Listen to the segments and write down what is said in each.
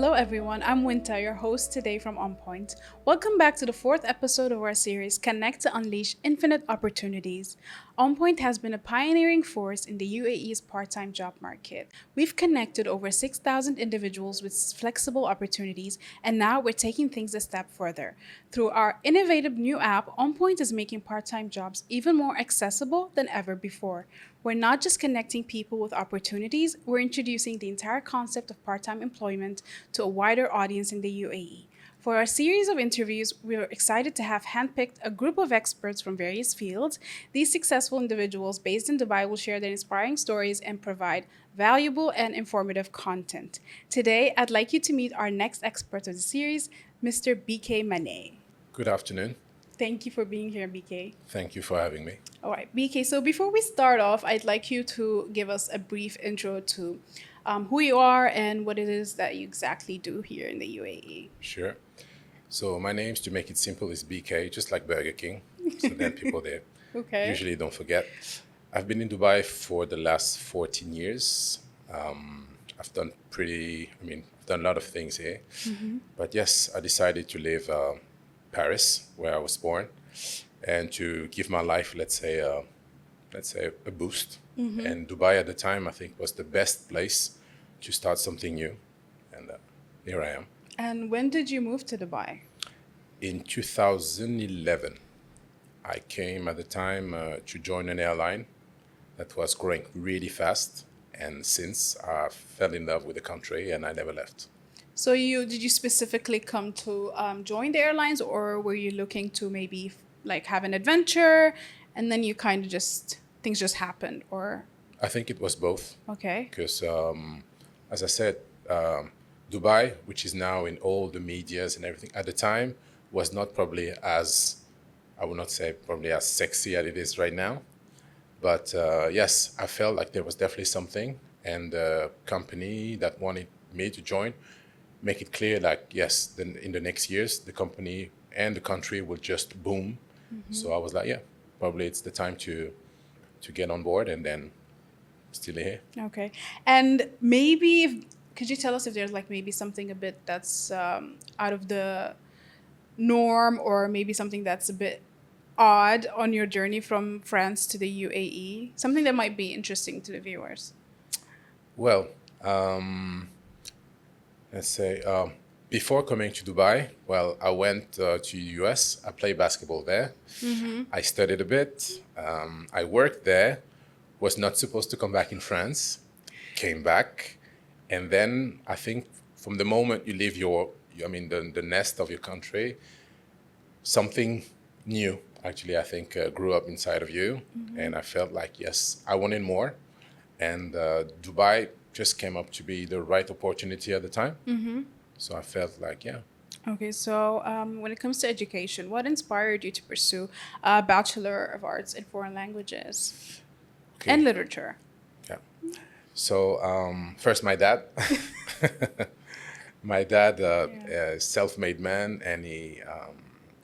Hello, everyone. I'm Winter, your host today from On Point. Welcome back to the fourth episode of our series, Connect to Unleash Infinite Opportunities. On Point has been a pioneering force in the UAE's part time job market. We've connected over 6,000 individuals with flexible opportunities, and now we're taking things a step further. Through our innovative new app, On Point is making part time jobs even more accessible than ever before. We're not just connecting people with opportunities, we're introducing the entire concept of part time employment to a wider audience in the UAE. For our series of interviews, we're excited to have handpicked a group of experts from various fields. These successful individuals based in Dubai will share their inspiring stories and provide valuable and informative content. Today, I'd like you to meet our next expert of the series, Mr. Becaye Mane. Good afternoon. Thank you for being here, BK. Thank you for having me. All right, BK. So before we start off, I'd like you to give us a brief intro to who you are and what it is that you exactly do here in the UAE. Sure. So my name, to make it simple, is BK, just like Burger King. So then people there Okay. usually don't forget. I've been in Dubai for the last 14 years. I've done I've done a lot of things here. But yes, I decided to leave Paris, where I was born, and to give my life, let's say a boost. And Dubai at the time, I think, was the best place to start something new. And here I am. And when did you move to Dubai? In 2011, I came at the time to join an airline that was growing really fast. And since I fell in love with the country and I never left. So did you specifically come to join the airlines, or were you looking to maybe like have an adventure, and then you kind of things just happened, or? I think it was both. Okay. Because, as I said, Dubai, which is now in all the medias and everything, at the time was not probably as, I would not say probably as sexy as it is right now. But yes, I felt like there was definitely something, and the company that wanted me to join, make it clear like, yes, then in the next years, the company and the country will just boom. So I was like, yeah, probably it's the time to get on board, and then still here. Okay. And maybe, could you tell us if there's like maybe something a bit that's out of the norm, or maybe something that's a bit odd on your journey from France to the UAE? Something that might be interesting to the viewers. Well, let's say before coming to Dubai, well, I went to the US. I played basketball there. I studied a bit. I worked there. Was not supposed to come back in France. Came back. And then I think from the moment you leave the nest of your country, something new, actually, I think grew up inside of you. And I felt like, yes, I wanted more. And Dubai just came up to be the right opportunity at the time. So I felt like, yeah. Okay, so when it comes to education, what inspired you to pursue a Bachelor of Arts in Foreign Languages and Literature? Yeah. So first, my dad. My dad, is self-made man, and he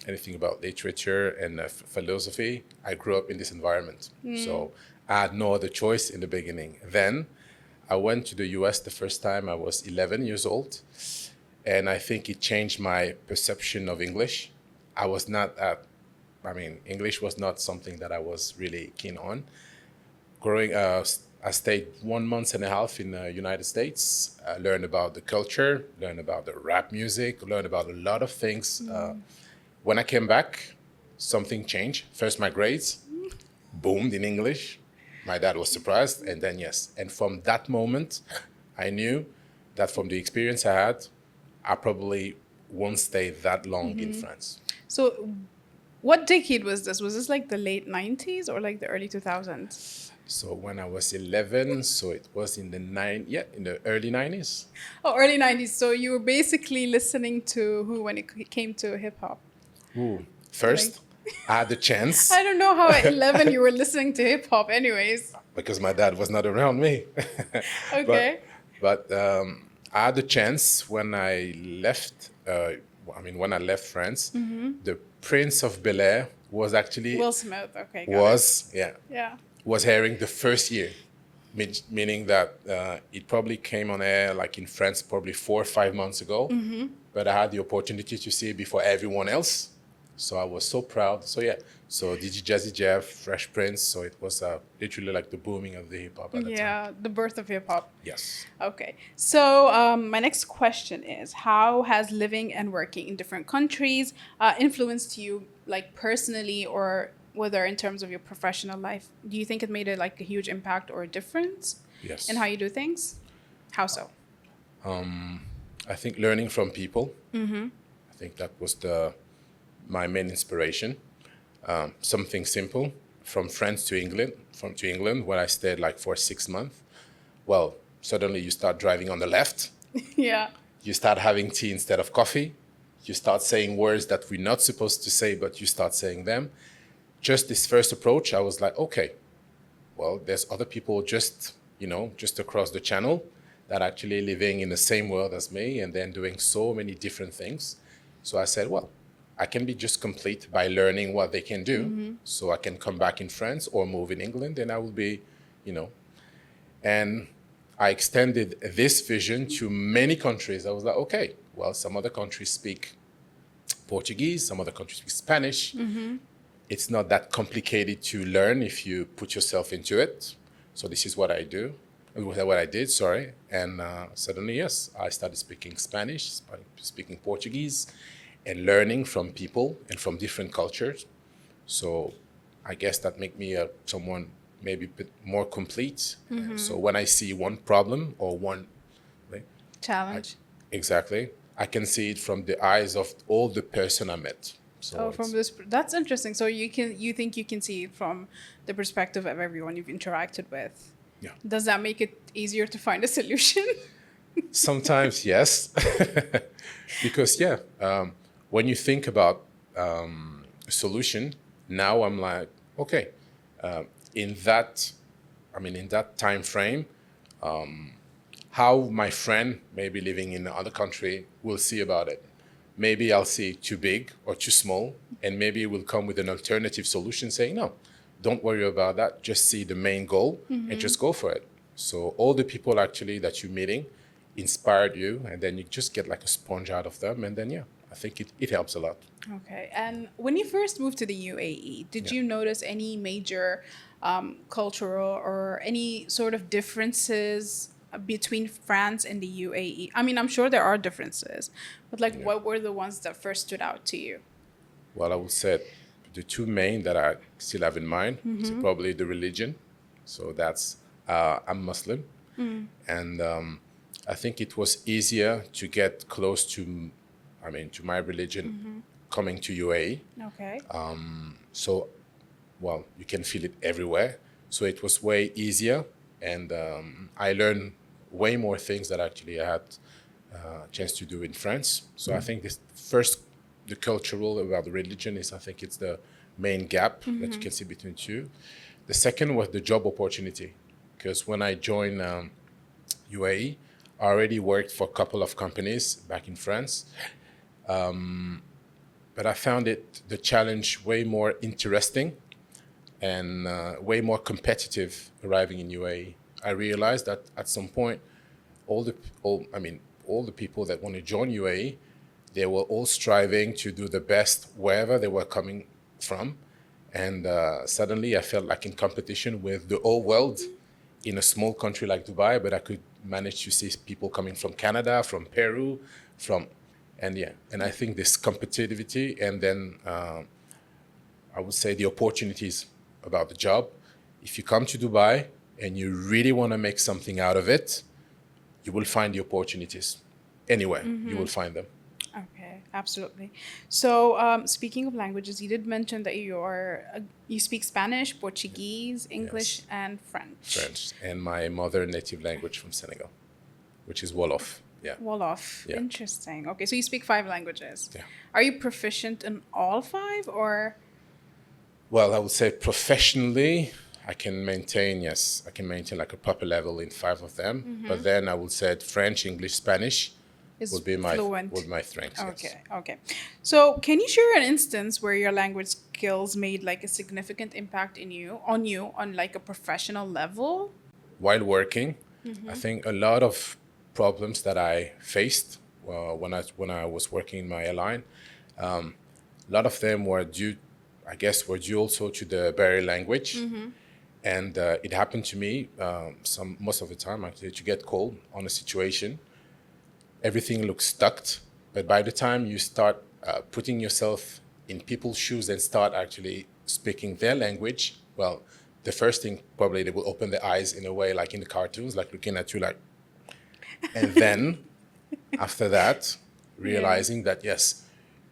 anything about literature and philosophy. I grew up in this environment, so I had no other choice in the beginning. Then I went to the US the first time I was 11 years old, and I think it changed my perception of English. English was not something that I was really keen on. I stayed 1 month and a half in the United States, learned about the culture, learned about the rap music, learned about a lot of things. When I came back, something changed. First, my grades boomed in English. My dad was surprised, and then yes. And from that moment, I knew that from the experience I had, I probably won't stay that long in France. So what decade was this? Was this like the late 90s or like the early 2000s? So when I was 11, so it was in the early 90s. Oh, early 90s. So you were basically listening to who when it came to hip hop? First, I had the chance. I don't know how at 11 you were listening to hip hop anyways. Because my dad was not around me. Okay. But I had the chance when I left, when I left France, the Prince of Bel-Air was actually... Will Smith, okay. Was airing the first year. meaning that it probably came on air like in France probably 4 or 5 months ago, but I had the opportunity to see it before everyone else. So I was so proud. So yeah, so DJ Jazzy Jeff, Fresh Prince. So it was literally like the booming of the hip hop at the time. Yeah, the birth of hip hop. Yes. Okay. So, my next question is, how has living and working in different countries influenced you, like personally, or whether in terms of your professional life? Do you think it made a huge impact or a difference Yes. in how you do things? How so? I think learning from people. I think that was my main inspiration. Something simple, from France to England, where I stayed like for 6 months. Well, suddenly you start driving on the left. Yeah. You start having tea instead of coffee. You start saying words that we're not supposed to say, but you start saying them. Just this first approach, I was like, okay, well, there's other people just across the channel that are actually living in the same world as me and then doing so many different things. So I said, well, I can be just complete by learning what they can do. So I can come back in France or move in England and I will be, and I extended this vision to many countries. I was like, okay, well, some other countries speak Portuguese, some other countries speak Spanish. It's not that complicated to learn if you put yourself into it. So this is what I do, what I did, sorry. And suddenly, yes, I started speaking Spanish, speaking Portuguese, and learning from people and from different cultures. So I guess that make me someone maybe a bit more complete. So when I see one problem or one Challenge. exactly, I can see it from the eyes of all the person I met. So Oh, from this, that's interesting. So you think you can see it from the perspective of everyone you've interacted with. yeah. Does that make it easier to find a solution? Sometimes yes, because when you think about a solution, now I'm like, okay, in that time frame, how my friend maybe living in another country will see about it. Maybe I'll see it too big or too small, and maybe it will come with an alternative solution saying, no, don't worry about that. Just see the main goal and just go for it. So all the people actually that you're meeting inspired you, and then you just get like a sponge out of them. And then, I think it helps a lot. Okay. And when you first moved to the UAE, did you notice any major cultural or any sort of differences between France and the UAE? I mean, I'm sure there are differences, but what were the ones that first stood out to you? Well, I would say the two main that I still have in mind is probably the religion. So that's, I'm Muslim. And I think it was easier to get close to my religion coming to UAE. Okay. So, well, you can feel it everywhere. So it was way easier. And I learned way more things that actually I had a chance to do in France. So I think the cultural about the religion I think it's the main gap that you can see between two. The second was the job opportunity. Because when I joined UAE, I already worked for a couple of companies back in France. But I found the challenge way more interesting and way more competitive arriving in UAE. I realized that at some point, all the people that want to join UAE, they were all striving to do the best wherever they were coming from. And suddenly I felt like in competition with the whole world in a small country like Dubai, but I could manage to see people coming from Canada, from Peru, and I think this competitivity and then I would say the opportunities about the job. If you come to Dubai and you really want to make something out of it, you will find the opportunities anywhere. You will find them. Okay, absolutely. So, speaking of languages, you did mention that you speak Spanish, Portuguese, English, and French, and my mother native language from Senegal, which is Wolof. Yeah. Wolof. Yeah. Interesting. Okay, so you speak 5 languages. Yeah. Are you proficient in all 5, or? Well, I would say professionally, I can maintain like a proper level in 5 of them. But then I would say French, English, Spanish would be my strengths. Okay, okay. So can you share an instance where your language skills made like a significant impact on like a professional level? while working, I think a lot of problems that I faced when I was working in my airline, a lot of them were due, I guess, were due also to the barrier language. And it happened to me most of the time actually to get called on a situation. Everything looks stuck, but by the time you start putting yourself in people's shoes and start actually speaking their language, well, the first thing probably they will open their eyes in a way like in the cartoons, like looking at you like, and then after that, realizing that yes,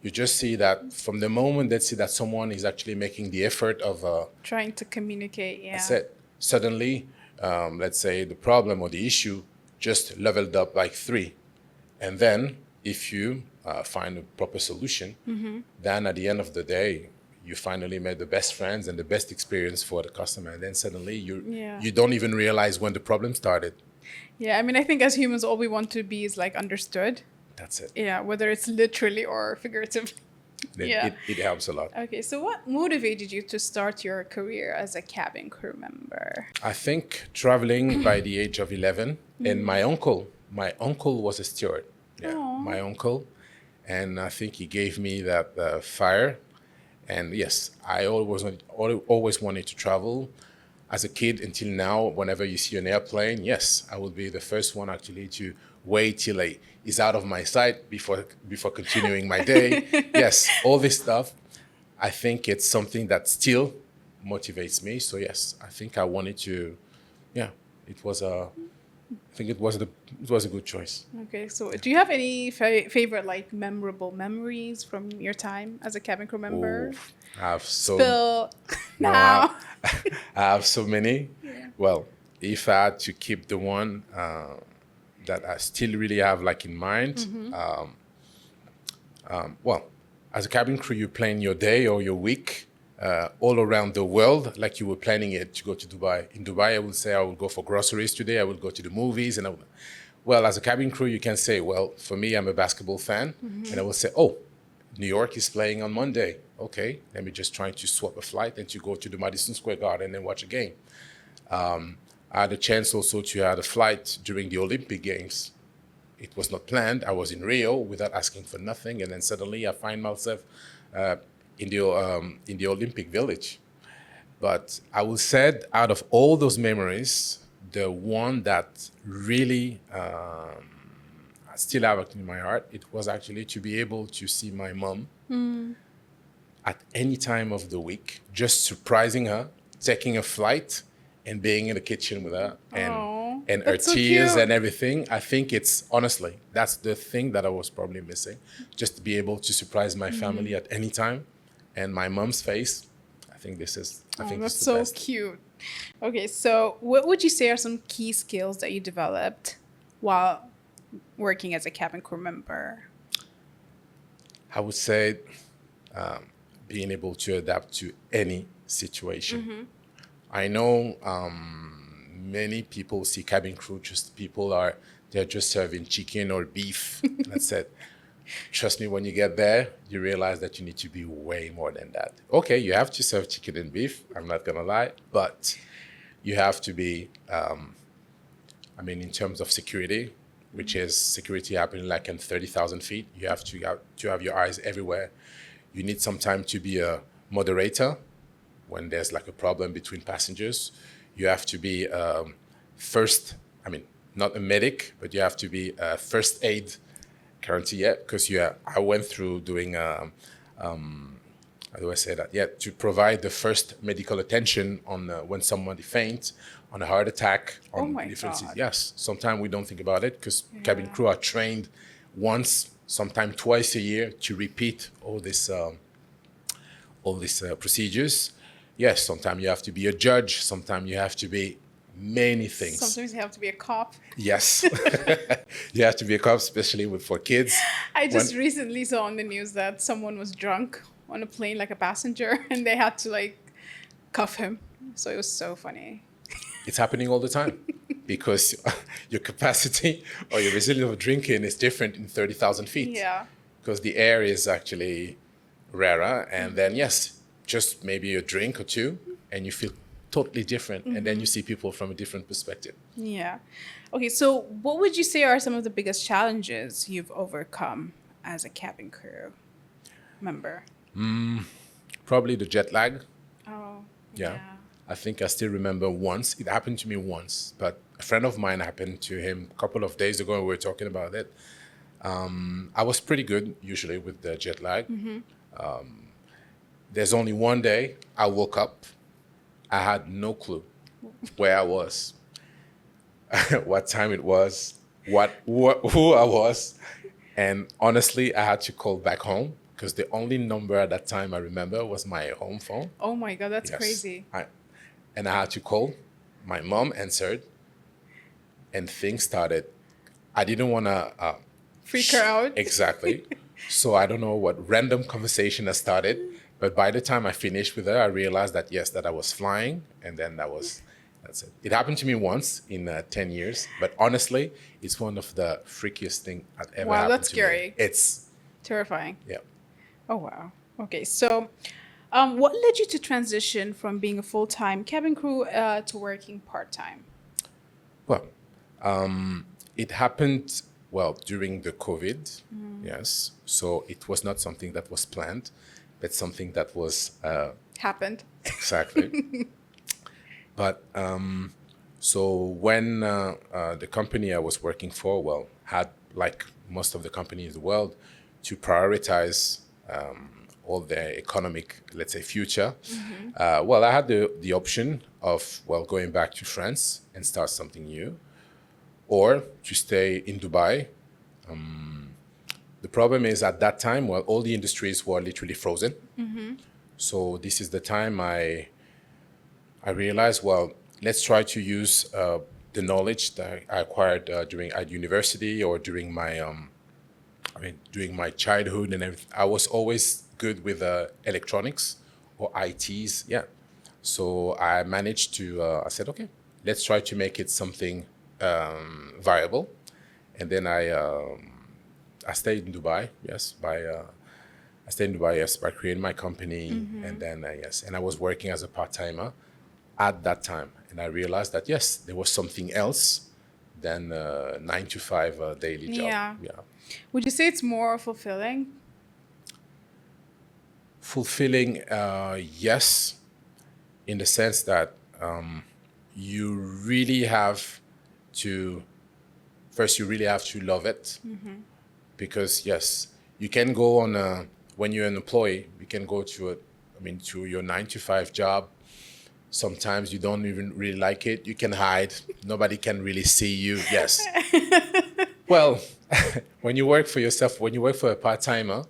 you just see that from the moment they see that someone is actually making the effort of Trying to communicate, yeah. said, suddenly, let's say the problem or the issue just leveled up like 3. And then if you find a proper solution, then at the end of the day, you finally made the best friends and the best experience for the customer. And then suddenly you don't even realize when the problem started. Yeah, I mean, I think as humans, all we want to be is like understood. That's it. Yeah, whether it's literally or figuratively. Yeah. It helps a lot. Okay, so what motivated you to start your career as a cabin crew member? I think traveling by the age of 11, and my uncle was a steward. Yeah, Aw. my uncle, and I think he gave me that fire. And yes, I always wanted to travel. As a kid until now, whenever you see an airplane, yes, I will be the first one actually to wait till it's out of my sight before continuing my day. Yes, all this stuff. I think it's something that still motivates me. So yes, I think I wanted to. Yeah, it was a. I think it was a good choice. Okay, so do you have any favorite, like, memorable memories from your time as a cabin crew member? Ooh, I have so Spill no, now. I have so many. Yeah. Well, if I had to keep the one that I still really have like in mind, well, as a cabin crew, you plan your day or your week all around the world, like you were planning it to go to Dubai. In Dubai, I would say I will go for groceries today. I will go to the movies, and well, as a cabin crew, you can say, well, for me, I'm a basketball fan, and I will say, oh, New York is playing on Monday. Okay, let me just try to swap a flight and to go to the Madison Square Garden and watch a game. I had a chance also to have a flight during the Olympic Games. It was not planned. I was in Rio without asking for nothing, and then suddenly I find myself in the Olympic Village. But I will say, out of all those memories, the one that really I still have it in my heart, it was actually to be able to see my mom at any time of the week, just surprising her, taking a flight, and being in the kitchen with her, Aw, and her that's so tears cute. and everything. I think it's honestly that's the thing that I was probably missing, just to be able to surprise my family at any time, and my mom's face. I think this is. I think That's this is the so best. cute. Okay, so what would you say are some key skills that you developed while working as a cabin crew member? I would say being able to adapt to any situation. I know many people see cabin crew just they're just serving chicken or beef. That's it. Trust me, when you get there, you realize that you need to be way more than that. Okay, you have to serve chicken and beef. I'm not gonna lie, but you have to be. In terms of security, which is security happening like in 30,000 feet, you have to have your eyes everywhere. You need some time to be a moderator when there's like a problem between passengers. You have to be first, not a medic, but you have to be a first aid currently, because I went through doing, how do I say that? Yeah, to provide the first medical attention on when somebody faints, on a heart attack, on Oh my different. God. Yes, sometimes we don't think about it because cabin crew are trained once, sometimes twice a year to repeat all these procedures. Yes, sometimes you have to be a judge. Sometimes you have to be many things. Sometimes you have to be a cop. Yes, you have to be a cop, especially for kids. I just recently saw on the news that someone was drunk on a plane, like a passenger, and they had to like cuff him. So it was so funny. It's happening all the time because your capacity or your resilience of drinking is different in 30,000 feet. Yeah. Because the air is actually rarer. And then, yes, just maybe a drink or two, and you feel totally different. And then you see people from a different perspective. Yeah. Okay, so what would you say are some of the biggest challenges you've overcome as a cabin crew member? Probably the jet lag. Oh, Yeah. yeah. I think I still remember once. It happened to me once, but a friend of mine happened to him a couple of days ago, and we were talking about it. I was pretty good usually with the jet lag. There's only one day I woke up, I had no clue where I was, what time it was, who I was, and honestly, I had to call back home because the only number at that time I remember was my home phone. Oh my God, that's Yes. crazy. And I had to call. My mom answered, and things started. I didn't want to. Freak her out. Exactly. So I don't know what random conversation that started, but by the time I finished with her, I realized that yes, that I was flying, and then that's it. It happened to me once in 10 years, but honestly, it's one of the freakiest thing that ever Wow, happened that's to scary. me. It's Terrifying. yeah. Oh, wow. Okay, so what led you to transition from being a full-time cabin crew to working part-time? Well, it happened during the COVID, yes. So it was not something that was planned, but something that was Happened. exactly. But so when the company I was working for, had like most of the companies in the world, to prioritize all their economic, let's say, future. I had the option of going back to France and start something new, or to stay in Dubai. The problem is at that time, all the industries were literally frozen. So this is the time I realized, let's try to use the knowledge that I acquired during at university or during my during my childhood and everything. I was always good with electronics or ITs. Yeah. So I managed to, I said, okay, let's try to make it something viable. And then I stayed in Dubai, yes, by creating my company. And then, yes, and I was working as a part-timer at that time. And I realized that, yes, there was something else than 9 to 5 daily job. Yeah. Yeah. Would you say it's more fulfilling? Fulfilling, yes, in the sense that you really have to, first, you really have to love it. Because, yes, you can go on when you're an employee, you can go to to your 9 to 5 job. Sometimes you don't even really like it. You can hide. Nobody can really see you. Yes. Well, when you work for yourself, when you work for a part-timer,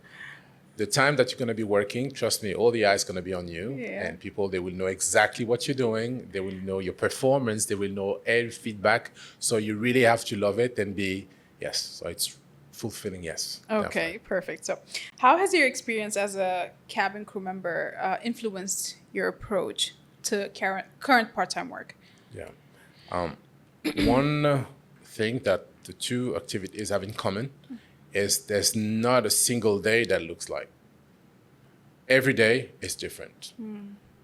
the time that you're going to be working, trust me, all the eyes going to be on you. Yeah. And people, they will know exactly what you're doing. They will know your performance. They will know every feedback. So you really have to love it and be, yes. So it's fulfilling, yes. Okay, definitely. perfect. So how has your experience as a cabin crew member influenced your approach to current part-time work? Yeah. One thing that the two activities have in common is there's not a single day that looks like. Every day is different,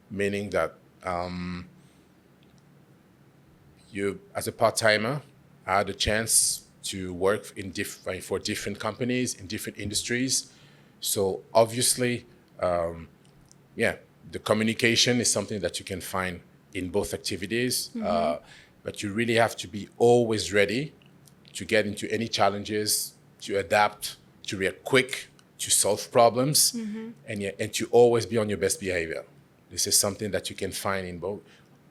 meaning that you, as a part-timer, I had a chance to work in for different companies in different industries. So obviously, the communication is something that you can find in both activities, but you really have to be always ready to get into any challenges, to adapt, to react quick, to solve problems, and to always be on your best behavior. This is something that you can find in both.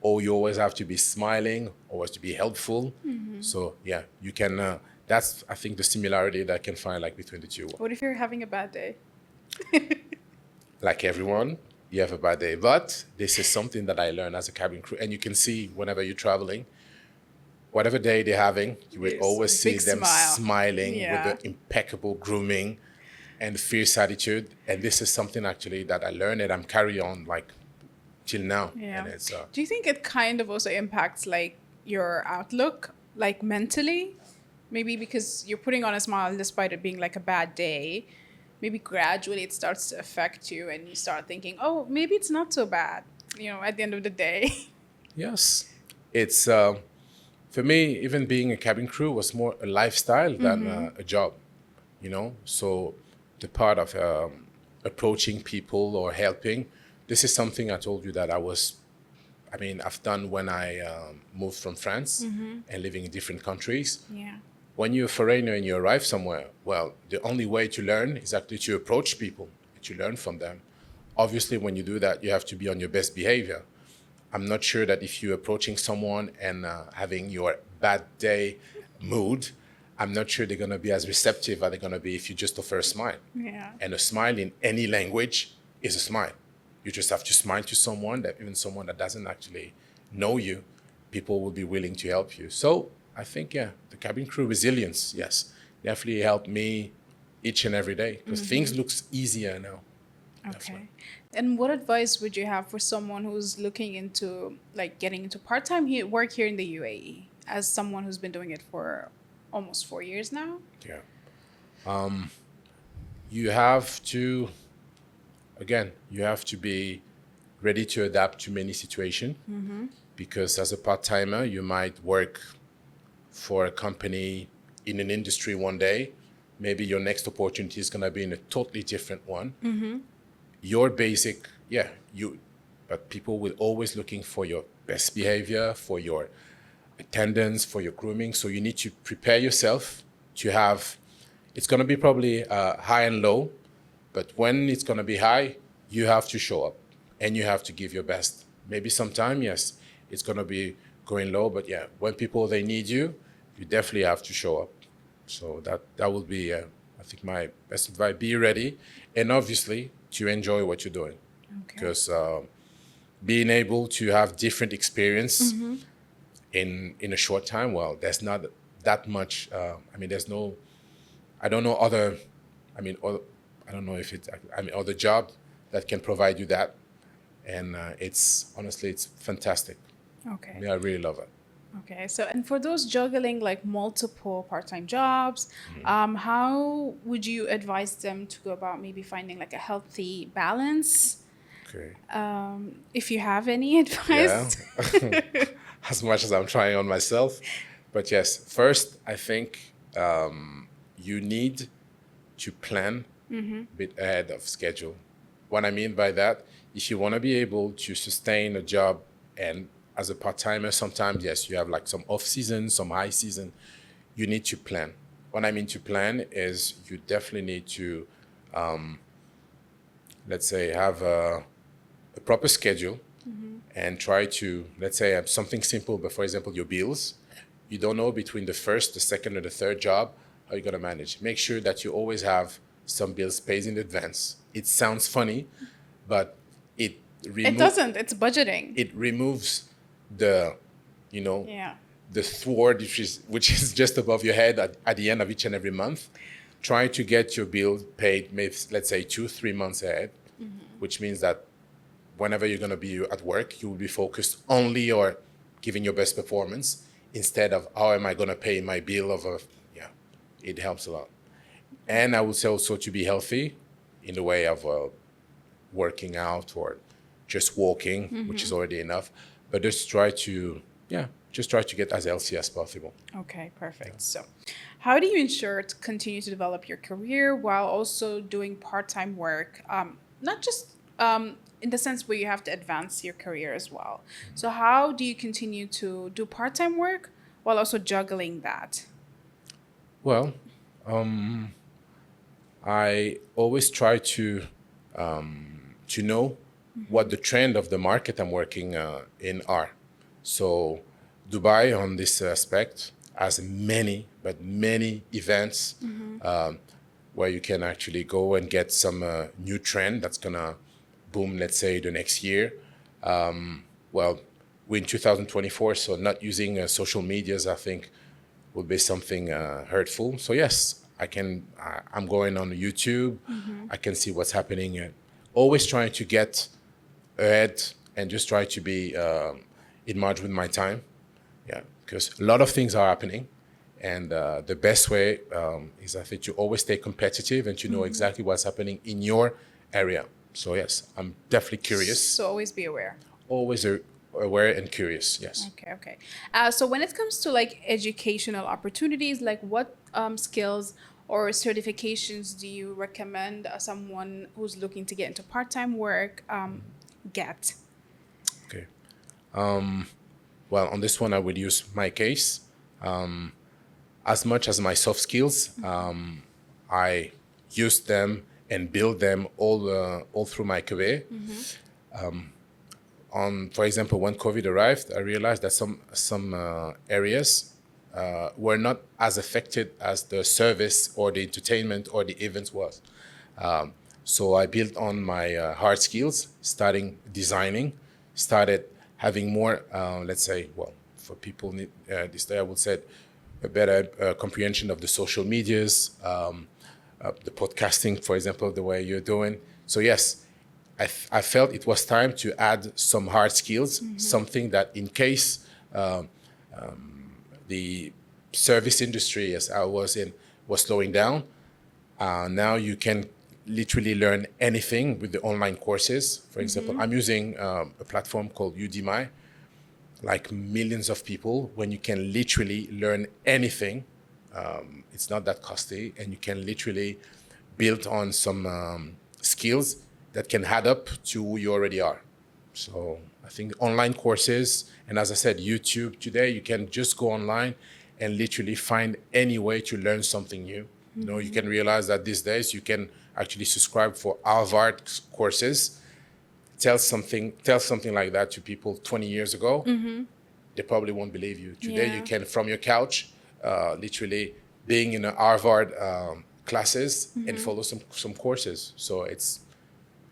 Or you always have to be smiling, always to be helpful. So yeah, you can. That's, I think, the similarity that I can find like between the two. What if you're having a bad day? Like everyone, you have a bad day. But this is something that I learned as a cabin crew, and you can see whenever you're traveling, whatever day they're having, you will Yes, always see big them smile. smiling Yeah. with the impeccable grooming and fierce attitude. And this is something actually that I learned and I'm carrying on like till now. Yeah. And it's Do you think it kind of also impacts like your outlook, like mentally? Maybe because you're putting on a smile despite it being like a bad day. Maybe gradually it starts to affect you and you start thinking, oh, maybe it's not so bad, at the end of the day. Yes, it's for me. Even being a cabin crew was more a lifestyle than a job. So the part of approaching people or helping, this is something I told you that I've done when I moved from France and living in different countries. Yeah. When you're a foreigner and you arrive somewhere, well, the only way to learn is actually to approach people, to learn from them. Obviously, when you do that, you have to be on your best behavior. I'm not sure that if you're approaching someone and having your bad day mood, I'm not sure they're going to be as receptive as they're going to be if you just offer a smile. Yeah. And a smile in any language is a smile. You just have to smile to someone, that even someone that doesn't actually know you, people will be willing to help you. So I think, yeah, the cabin crew resilience, yes, definitely helped me each and every day because things looks easier now. Okay. And what advice would you have for someone who's looking into like getting into part-time work here in the UAE as someone who's been doing it for almost 4 years now? Yeah. You have to, again, you have to be ready to adapt to many situations because as a part-timer, you might work for a company in an industry one day. Maybe your next opportunity is going to be in a totally different one. Your basic, but people will always looking for your best behavior, for your attendance, for your grooming. So you need to prepare yourself to have, it's going to be probably high and low, but when it's going to be high, you have to show up and you have to give your best. Maybe sometime, yes, it's going to be going low, but yeah, when people, they need you, you definitely have to show up. So that will be, I think, my best advice. Be ready, and obviously to enjoy what you're doing, Okay. because being able to have different experience in a short time, well, there's not that much. There's no. I don't know other. I don't know if it's. Other job that can provide you that, and it's honestly it's fantastic. Okay. Yeah, I really love it. Okay. So, and for those juggling like multiple part-time jobs, how would you advise them to go about maybe finding like a healthy balance? Okay. If you have any Yeah. advice. As much as I'm trying on myself. But yes, first, I think you need to plan a bit ahead of schedule. What I mean by that, if you want to be able to sustain a job and as a part-timer, sometimes, yes, you have like some off-season, some high season, you need to plan. What I mean to plan is you definitely need to, let's say, have a proper schedule and try to, let's say, have something simple, but for example, your bills. You don't know between the first, the second, or the third job how you're going to manage. Make sure that you always have some bills paid in advance. It sounds funny, but It doesn't. It's budgeting. it removes the, you know, Yeah. the thwart which is just above your head at the end of each and every month. Try to get your bill paid, maybe let's say 2-3 months ahead, which means that whenever you're going to be at work, you will be focused only or giving your best performance instead of how am I going to pay my bill of a, yeah, it helps a lot. And I would say also to be healthy in the way of working out or just walking, which is already enough, but just try to, get as healthy as possible. Okay, perfect. So, how do you ensure to continue to develop your career while also doing part-time work? Not just in the sense where you have to advance your career as well. So, how do you continue to do part-time work while also juggling that? Well, I always try to know what the trend of the market I'm working in are. So Dubai on this aspect has many events where you can actually go and get some new trend that's gonna boom, let's say the next year. Well, we're in 2024, so not using social medias, I think, would be something hurtful. So yes, I'm going on YouTube. I can see what's happening. Always trying to get ahead and just try to be in march with my time. Yeah, because a lot of things are happening, and the best way is I think to always stay competitive and to know exactly what's happening in your area. So yes, I'm definitely curious. So, always be aware. Always aware and curious. Yes. Okay, okay. So when it comes to like educational opportunities, like what skills or certifications do you recommend someone who's looking to get into part-time work get? Okay. Well, on this one, I would use my case. As much as my soft skills, I use them and build them all through my career. For example, when COVID arrived, I realized that some areas were not as affected as the service or the entertainment or the events was. So I built on my hard skills, starting designing, started having more, let's say, well, for people this day, I would say a better comprehension of the social medias, the podcasting, for example, the way you're doing. So yes, I felt it was time to add some hard skills, something that in case the service industry, as I was in, was slowing down, now you can literally learn anything with the online courses. For example, I'm using a platform called Udemy, like millions of people, when you can literally learn anything. It's not that costly, and you can literally build on some skills that can add up to who you already are. So I think online courses, and as I said, YouTube today, you can just go online and literally find any way to learn something new. You know, you can realize that these days you can actually subscribe for Harvard courses. Tell something like that to people 20 years ago, they probably won't believe you. Today you can, from your couch, literally being in a Harvard classes and follow some courses. So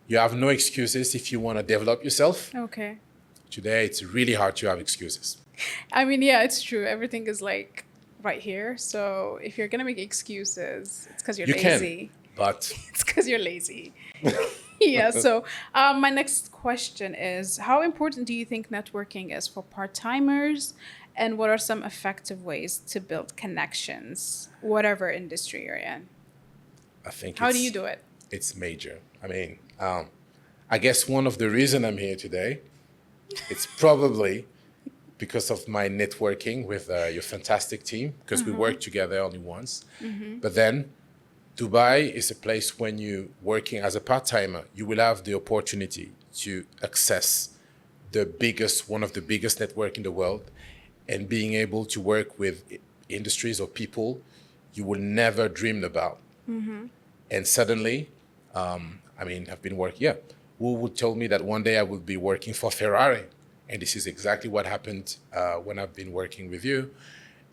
you have no excuses if you want to develop yourself. Okay. Today, it's really hard to have excuses. I mean, yeah, it's true. Everything is like right here. So if you're gonna make excuses, it's because you're You lazy. can, but It's because you're lazy. Yeah. So my next question is, how important do you think networking is for part-timers, and what are some effective ways to build connections, whatever industry you're in? I think How do you do it? It's major. I mean, I guess one of the reason I'm here today, it's probably because of my networking with your fantastic team, because we worked together only once. But then Dubai is a place when you're working as a part-timer, you will have the opportunity to access one of the biggest network in the world, and being able to work with industries or people you will never dream about. And suddenly, I've been working, who would tell me that one day I will be working for Ferrari? And this is exactly what happened when I've been working with you.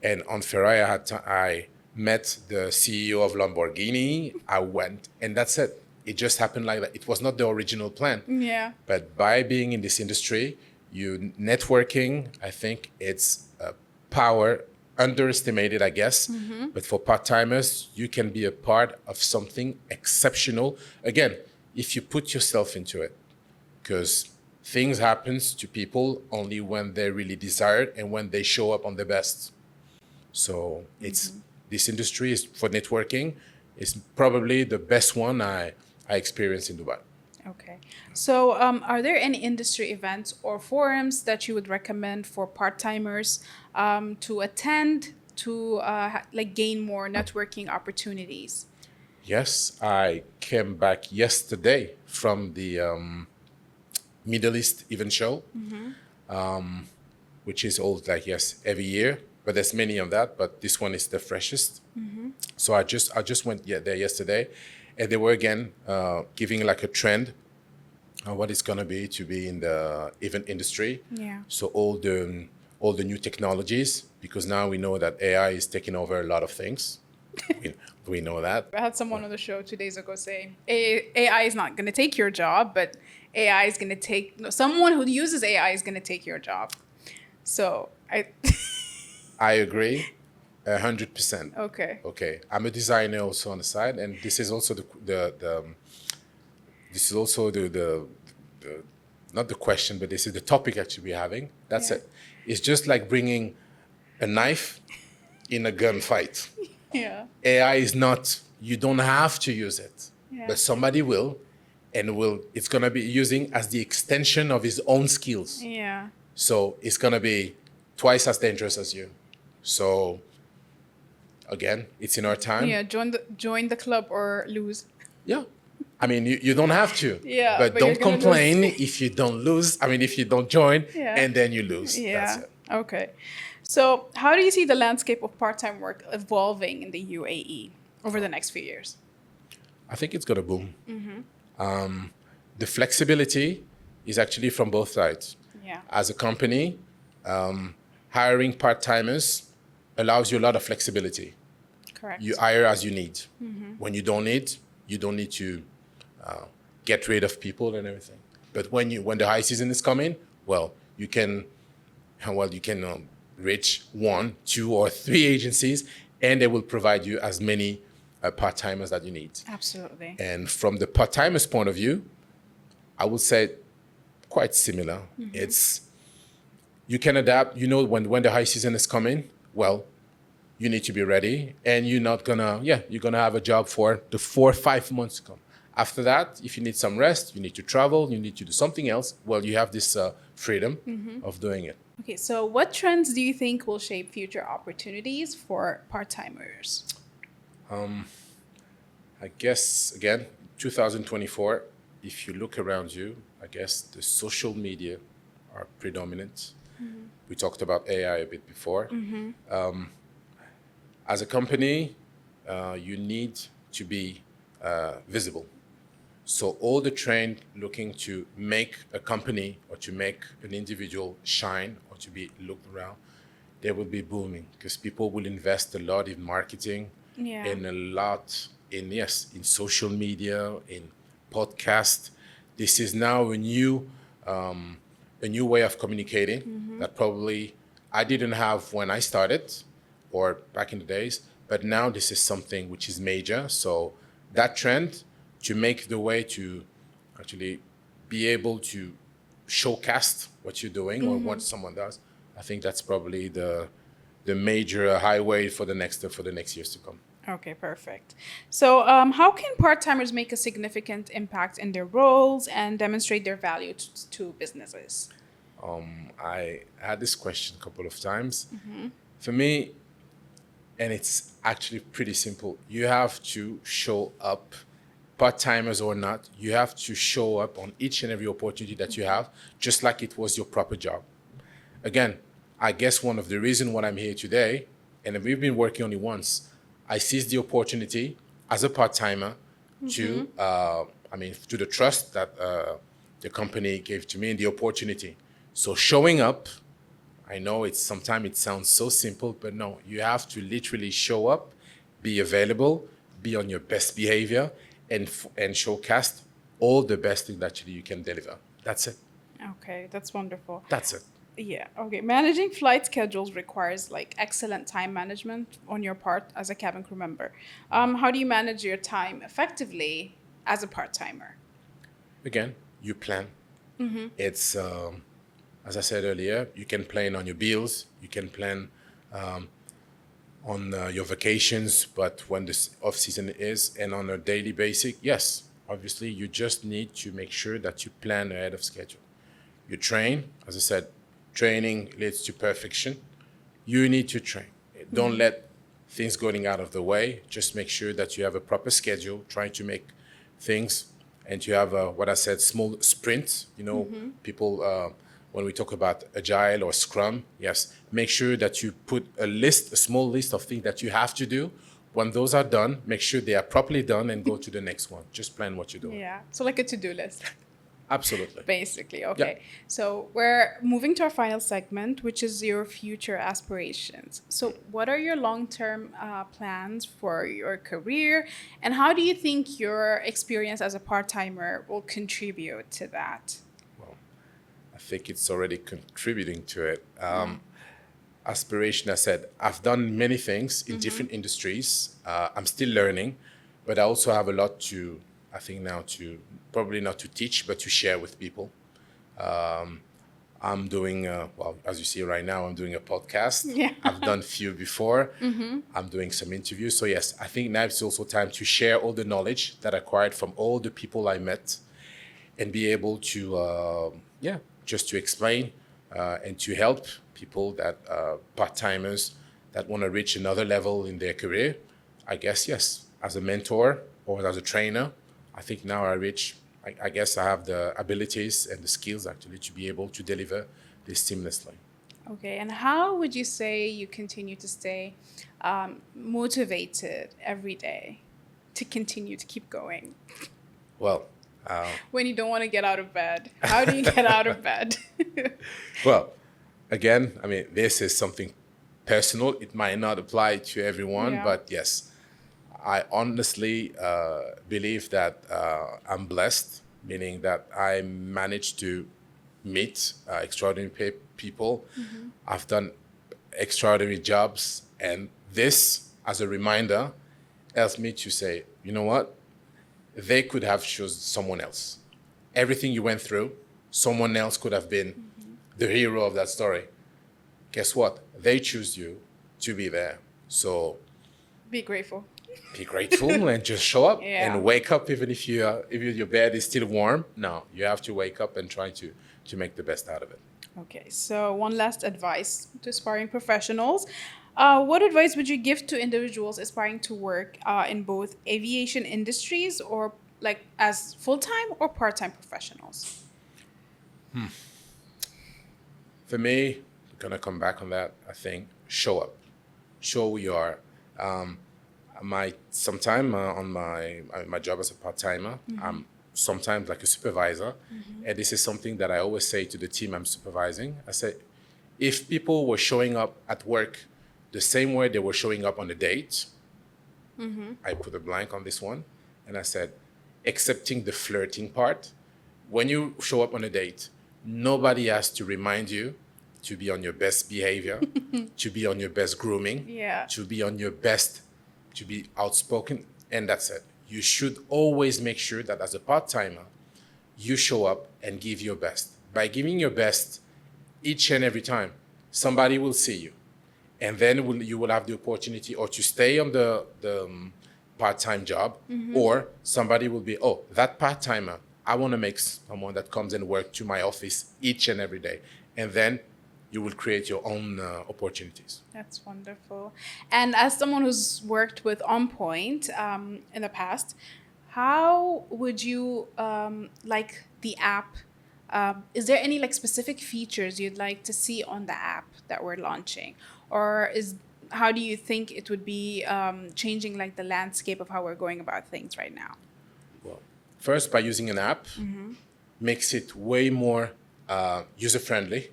And on Ferrari, I met the CEO of Lamborghini. I went, and that's it. It just happened like that. It was not the original plan. Yeah. But by being in this industry, you networking, I think it's a power underestimated, I guess. But for part-timers, you can be a part of something exceptional. Again, if you put yourself into it, because things happen to people only when they really desire it and when they show up on their best. So this industry is for networking is probably the best one I experienced in Dubai. Okay. So are there any industry events or forums that you would recommend for part-timers to attend to gain more networking opportunities? Yes, I came back yesterday from the Middle East event show, which is old, every year, but there's many of that, but this one is the freshest. So I just went there yesterday, and they were again giving like a trend on what it's gonna be to be in the event industry. Yeah. So all the new technologies, because now we know that AI is taking over a lot of things. we know that. I had someone on the show 2 days ago say AI is not going to take your job, but AI is going to take someone who uses AI is going to take your job. So I agree 100%. Okay. Okay. I'm a designer also on the side, and this is also the not the question, but this is the topic actually we're having. That's it. It's just like bringing a knife in a gunfight. Yeah. AI is not, you don't have to use it, but somebody will, and it's going to be using as the extension of his own skills. Yeah. So it's going to be twice as dangerous as you. So again, it's in our time. Yeah, join the club or lose. Yeah. I mean, you don't have to, Yeah, but but you're don't gonna lose. complain if you don't lose. I mean, if you don't join Yeah. and then you lose. That's Yeah. it. Okay. So, how do you see the landscape of part-time work evolving in the UAE over the next few years? I think it's going to boom. The flexibility is actually from both sides. Yeah. As a company, hiring part-timers allows you a lot of flexibility. Correct. You hire as you need. When you don't need to get rid of people and everything. But when the high season is coming, you can reach 1, 2, or 3 agencies, and they will provide you as many part-timers that you need. Absolutely. And from the part-timers point of view, I would say quite similar. It's you can adapt. You know, when the high season is coming, you need to be ready, and you're gonna have a job for the 4 or 5 months to come. After that, if you need some rest, you need to travel, you need to do something else. You have this freedom of doing it. Okay, so what trends do you think will shape future opportunities for part-timers? I guess again, 2024. If you look around you, I guess the social media are predominant. We talked about AI a bit before. As a company, you need to be visible. So all the trend looking to make a company or to make an individual shine or to be looked around, they will be booming because people will invest a lot in marketing Yeah. and a lot in social media, in podcast. This is now a new way of communicating that probably I didn't have when I started or back in the days, but now this is something which is major. So that trend to make the way to actually be able to showcast what you're doing or what someone does, I think that's probably the major highway for the next years to come. Okay, perfect. So, how can part-timers make a significant impact in their roles and demonstrate their value to businesses? I had this question a couple of times. For me, and it's actually pretty simple. You have to show up, part-timers or not, you have to show up on each and every opportunity that you have, just like it was your proper job. Again, I guess one of the reasons why I'm here today, and we've been working only once, I seized the opportunity as a part-timer to the trust that the company gave to me and the opportunity. So showing up, I know sometimes it sounds so simple, but no, you have to literally show up, be available, be on your best behavior, and showcast all the best thing that actually you can deliver. That's it. Okay, that's wonderful. That's it. Yeah, okay. Managing flight schedules requires like excellent time management on your part as a cabin crew member. How do you manage your time effectively as a part-timer? Again, you plan. It's as I said earlier, you can plan on your bills, you can plan on your vacations, but when this off season is and on a daily basis, yes, obviously you just need to make sure that you plan ahead of schedule. You train, as I said, training leads to perfection. You need to train. Don't let things going out of the way. Just make sure that you have a proper schedule, trying to make things, and you have what I said, small sprints. People, when we talk about agile or scrum, yes, make sure that you put a small list of things that you have to do. When those are done, make sure they are properly done and go to the next one. Just plan what you're doing. Yeah, so like a to-do list. Absolutely. Basically, okay. So we're moving to our final segment, which is your future aspirations. So what are your long-term plans for your career, and how do you think your experience as a part-timer will contribute to that? I think it's already contributing to it. Aspiration, I said, I've done many things in different industries. I'm still learning, but I also have a lot to, I think now to, probably not to teach, but to share with people. I'm doing, as you see right now, I'm doing a podcast. Yeah. I've done few before. I'm doing some interviews. So yes, I think now it's also time to share all the knowledge that I acquired from all the people I met and be able to, just to explain and to help people that part-timers that want to reach another level in their career. I guess yes, as a mentor or as a trainer, I think now I guess I have the abilities and the skills actually to be able to deliver this seamlessly. Okay, and how would you say you continue to stay motivated every day to continue to keep going Well, when you don't want to get out of bed? How do you get out of bed? well, again, I mean, this is something personal. It might not apply to everyone, Yeah. but yes, I honestly believe that I'm blessed, meaning that I managed to meet extraordinary people. I've done extraordinary jobs, and this, as a reminder, helps me to say, you know what? They could have chosen someone else. Everything you went through, someone else could have been the hero of that story. Guess what? They choose you to be there. So Be grateful. be grateful and just show up Yeah. and wake up even if your bed is still warm. No, you have to wake up and try to make the best out of it. Okay, so one last advice to aspiring professionals. What advice would you give to individuals aspiring to work in both aviation industries or like as full-time or part-time professionals? For me, I'm gonna come back on that. I think show up, show who you are. My sometime on my job as a part timer, I'm sometimes like a supervisor, and this is something that I always say to the team I'm supervising. I say, if people were showing up at work the same way they were showing up on a date, I put a blank on this one, and I said, accepting the flirting part. When you show up on a date, nobody has to remind you to be on your best behavior, to be on your best grooming, Yeah. to be on your best, to be outspoken, and that's it. You should always make sure that as a part timer, you show up and give your best. By giving your best each and every time, somebody will see you. And then you will have the opportunity or to stay on the part-time job, or somebody will be, oh, that part-timer, I want to make someone that comes and work to my office each and every day. And then you will create your own opportunities. That's wonderful. And as someone who's worked with On Point in the past, how would you like the app? Is there any like specific features you'd like to see on the app that we're launching, or how do you think it would be changing like the landscape of how we're going about things right now? Well, first, by using an app, makes it way more user-friendly.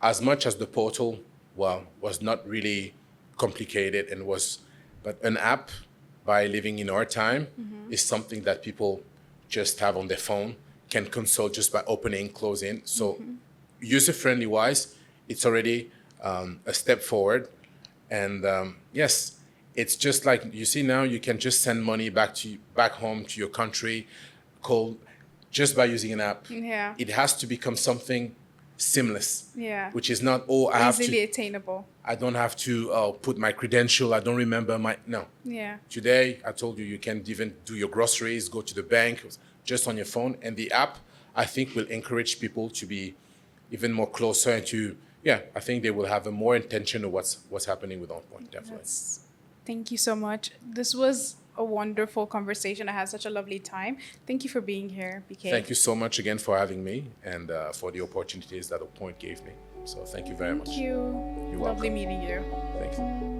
As much as the portal, well, was not really complicated but an app, by living in our time, is something that people just have on their phone, can consult just by opening, closing. So user-friendly wise, it's already a step forward. And yes, it's just like you see now, you can just send money back home to your country, just by using an app. Yeah. It has to become something seamless. Yeah. Which is not, Easily attainable. I don't have to put my credential. I don't remember no. Yeah. Today, I told you, you can even do your groceries, go to the bank just on your phone. And the app, I think, will encourage people to be even more closer and I think they will have a more intention of what's happening with On Point, definitely. Thank you so much. This was a wonderful conversation. I had such a lovely time. Thank you for being here, Becaye. Thank you so much again for having me and for the opportunities that On Point gave me. So thank you very much. Thank you. You're Lovely welcome. meeting you. Thank you.